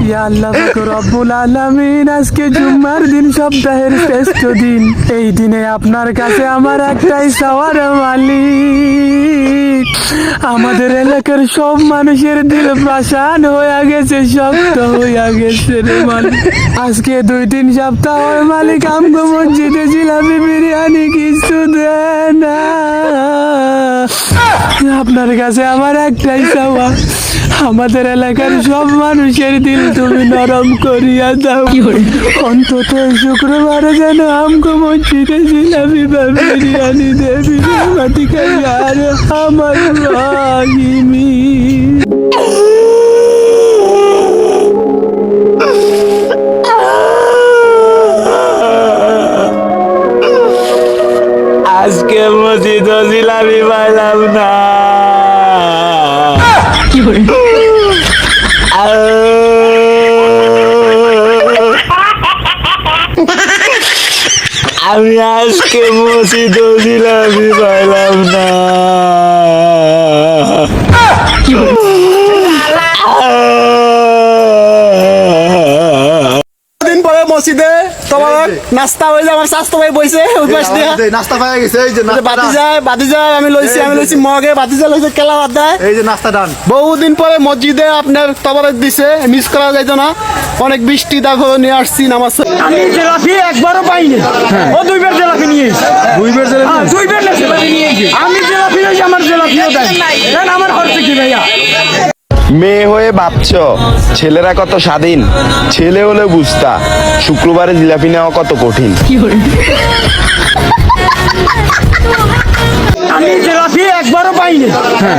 ইয়া আল্লাহ পাক রব্বুল আলামিন, আজকে জুম্মার দিন, সপ্তাহের শ্রেষ্ঠ দিন। এই দিনে আপনার কাছে আমার একটাই চাওয়ার মালিক, আমাদের এলাকার সব মানুষের দিল পাষাণ হয়ে গেছে, শক্ত হয়ে গেছে রে মালিক। আজকে 2-3 সপ্তাহ হয় মালিক, আমগো মসজিদে জিলাপি বিরিয়ানি কিছু দেয় না। আপনার কাছে আমার একটাই চাওয়া, আমাদের এলাকার সব মানুষের দিল তুমি নরম করিয়া দাও। অন্তত শুক্রবারে যেন আমগো মসজিদে জিলাপি বা বিরিয়ানি দেবি আর আমার রাহিমি। আজকে মসজিদ জিলাপি পাইলাম না। আমি আজকে মসজিদ জিলাপি পাইলাম না। দিন পরে মসজিদে তোমার নাস্তা হয়ে যায়, আমার স্বাস্থ্য ভাই বইছে ওই পাশ দিয়ে নাস্তা পাওয়া গেছে, এই যে বাতি যায় আমি লইছি মগে, বাতি যায় লইছে কেলা বাদ দেয়। এই যে নাস্তা ডান। বহুদিন পরে মসজিদে আপনার তবরক দিছে, মিস করা যাইতো না। অনেক বৃষ্টি দেখো নিয়ে আসছি নামাজ। আমি জিলাপি একবারও পাইনি, ও 2 বার জিলাপি নিয়ে এসেছে। 2 বার জেলে 2 বার জিলাপি নিয়ে এসেছে। আমি জিলাপি লইছি, আমার জিলাপিও দেন, দেন আমার খরচ কি ভাইয়া? মেয়ে হয়ে ভাবছো ছেলেরা কত স্বাধীন, ছেলে হলে বুঝতা শুক্রবারে জিলাপি নেওয়া কত কঠিন। আমি জিলাপি একবারও পাইনি,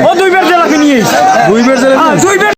ও 2 বার জিলাপি নিয়ে এসেছে। 2 বার জেলে দুই বার